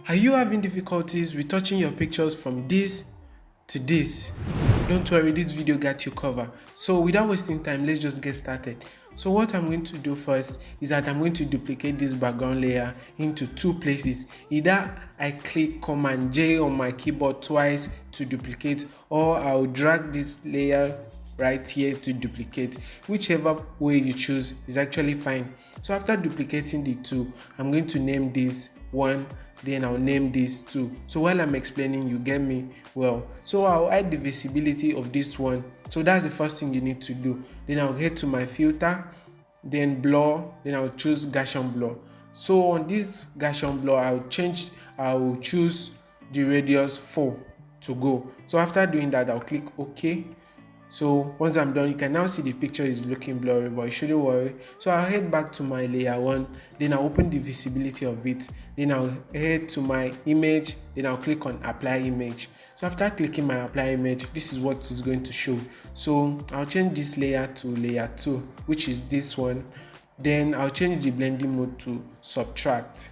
Are you having difficulties retouching your pictures from this to this? Don't worry, this video got you covered. So without wasting time, let's just get started. So what I'm going to do first is that I'm going to duplicate this background layer into two places. Either I click Command J on my keyboard twice to duplicate, or I'll drag this layer right here to duplicate. Whichever way you choose is actually fine. So after duplicating the two, I'm going to name this one, then I'll name this two. So while I'm explaining, you get me well. So I'll hide the visibility of this one. So that's the first thing you need to do. Then I'll head to my filter, then blur, then I'll choose Gaussian blur. So on this Gaussian blur, I'll choose the radius 4 to go. So after doing that, I'll click OK. So once I'm done, you can now see the picture is looking blurry, but you shouldn't worry. So I'll head back to my layer 1, then I'll open the visibility of it, then I'll head to my image, then I'll click on apply image. So after clicking my apply image, this is what is going to show. So I'll change this layer to layer 2, which is this one. Then I'll change the blending mode to subtract.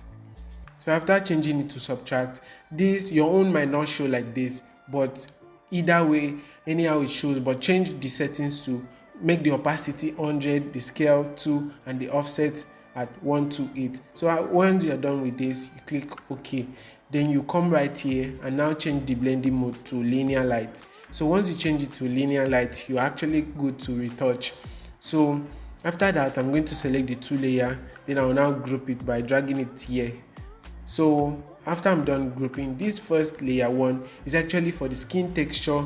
So after changing it to subtract, this your own might not show like this, but either way, anyhow it shows. But change the settings to make the opacity 100, the scale 2, and the offset at 128. So once you're done with this, you click OK. Then you come right here and now change the blending mode to linear light. So once you change it to linear light, you're actually good to retouch. So after that, I'm going to select the two layer, then I'll now group it by dragging it here. So after I'm done grouping, this first layer 1 is actually for the skin texture.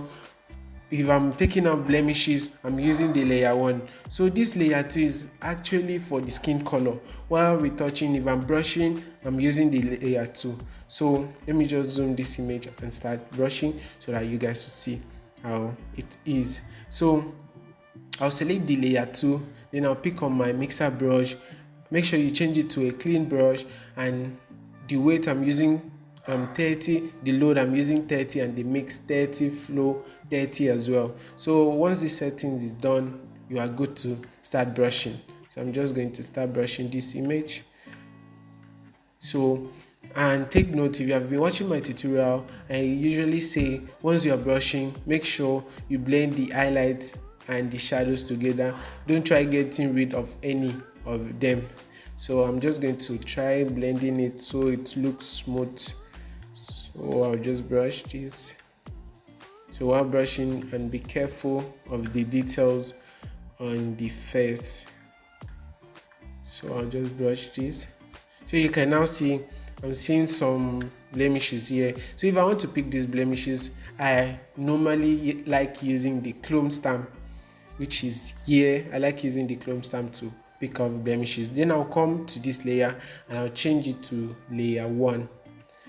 If I'm taking out blemishes, I'm using the layer 1. So this layer 2 is actually for the skin color. While retouching, if I'm brushing, I'm using the layer 2. So let me just zoom this image and start brushing so that you guys will see how it is. So I'll select the layer 2, then I'll pick on my mixer brush. Make sure you change it to a clean brush, and the weight I'm using 30, the load I'm using 30, and the mix 30, flow 30 as well. So once the settings is done, you are good to start brushing. So I'm just going to start brushing this image. So, and take note, if you have been watching my tutorial, I usually say once you're brushing, make sure you blend the highlights and the shadows together. Don't try getting rid of any of them. So I'm just going to try blending it so it looks smooth. So I'll just brush this. So while brushing, and be careful of the details on the face. So I'll just brush this. So you can now see I'm seeing some blemishes here. So if I want to pick these blemishes, I normally like using the clone stamp, which is here. I like using the clone stamp to pick up blemishes. Then I'll come to this layer and I'll change it to layer 1.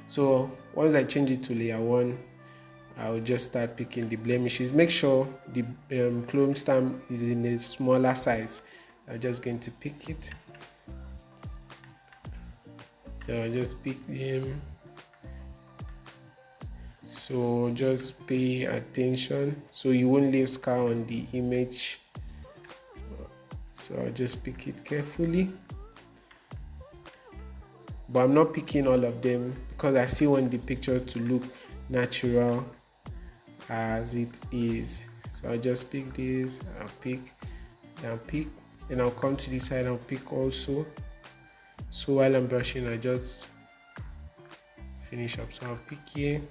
So once I change it to layer 1, I'll just start picking the blemishes. Make sure the clone stamp is in a smaller size. I'm just going to pick it. So I'll just pick them. So just pay attention so you won't leave scar on the image. So I'll just pick it carefully. But I'm not picking all of them because I still want the picture to look natural as it is. So I'll just pick this, I'll pick, then I'll come to this side and I'll pick also. So while I'm brushing, I just finish up. So I'll pick here,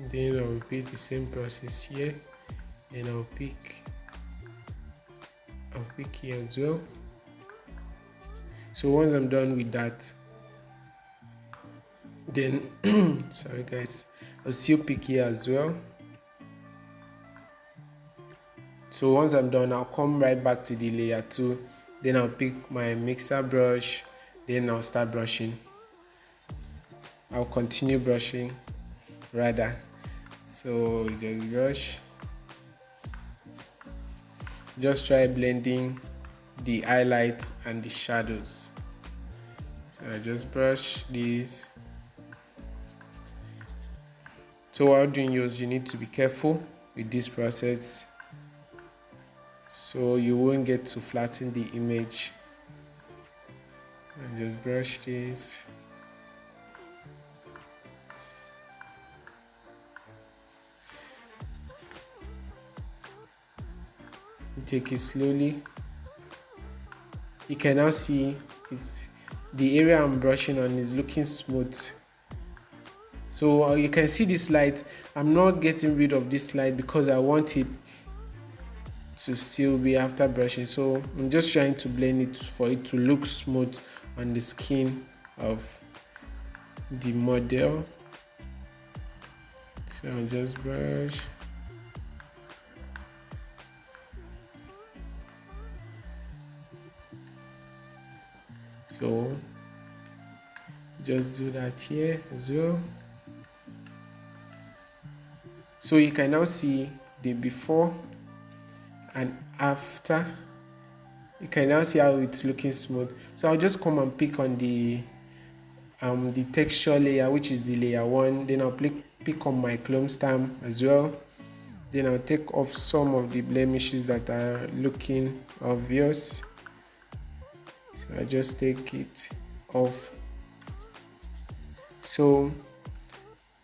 then I'll repeat the same process here, and I'll pick here as well. So once I'm done with that, then sorry guys, I'll still pick here as well. So once I'm done, I'll come right back to the layer 2, then I'll pick my mixer brush, then I'll start brushing. I'll continue brushing rather. So just brush. Just try blending the highlights and the shadows. So I just brush this. So while doing yours, you need to be careful with this process so you won't get to flatten the image. And just brush this. take it slowly. You can now see the area I'm brushing on is looking smooth. So you can see this light. I'm not getting rid of this light because I want it to still be after brushing. So I'm just trying to blend it for it to look smooth on the skin of the model. So I'll just brush. So just do that here as well. So you can now see the before and after. You can now see how it's looking smooth. So I'll just come and pick on the texture layer, which is the layer 1. Then I'll pick on my chrome stamp as well. Then I'll take off some of the blemishes that are looking obvious. So I just take it off. So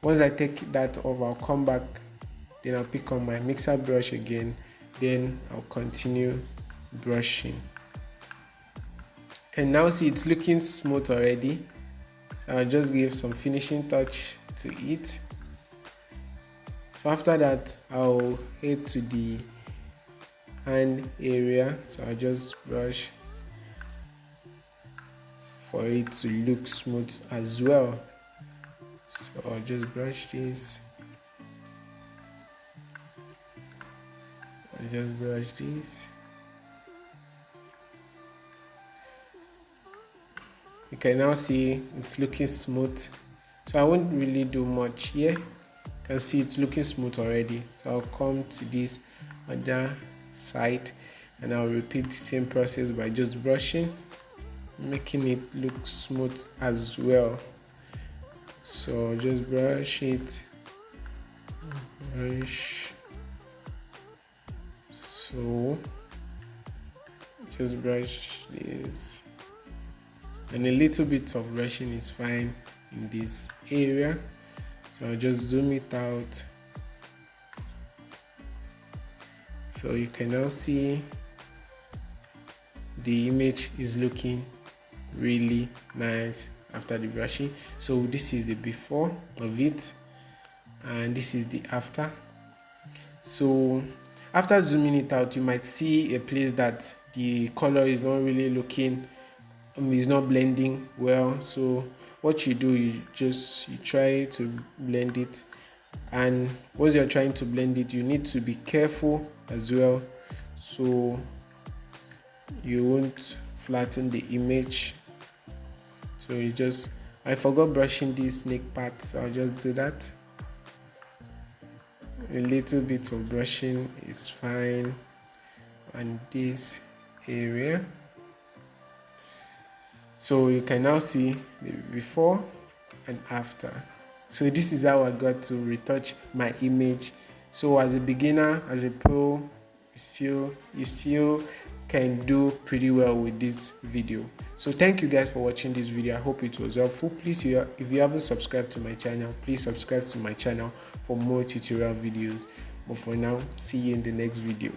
once I take that off, I'll come back. Then I'll pick on my mixer brush again. Then I'll continue brushing. Can now see it's looking smooth already. So I'll just give some finishing touch to it. So after that, I'll head to the hand area. So I'll just brush for it to look smooth as well. So I'll just brush this. I'll just brush this. You can now see it's looking smooth. So I won't really do much here. You can see it's looking smooth already. So I'll come to this other side and I'll repeat the same process by just brushing, making it look smooth as well. So I'll just brush it, brush. So just brush this, and a little bit of brushing is fine in this area. So I'll just zoom it out. So you can now see the image is looking really nice after the brushing. So this is the before of it and this is the after. So after zooming it out, you might see a place that the color is not really looking, is not blending well. So what you do, you try to blend it, and once you're trying to blend it, you need to be careful as well so you won't flatten the image. So I forgot brushing this snake part, so I'll just do that. A little bit of brushing is fine on this area. So you can now see the before and after. So this is how I got to retouch my image. So as a beginner, as a pro, you still can do pretty well with this video. So thank you guys for watching this video. I hope it was helpful. Please, if you haven't subscribed to my channel, please subscribe to my channel for more tutorial videos. But for now, see you in the next video.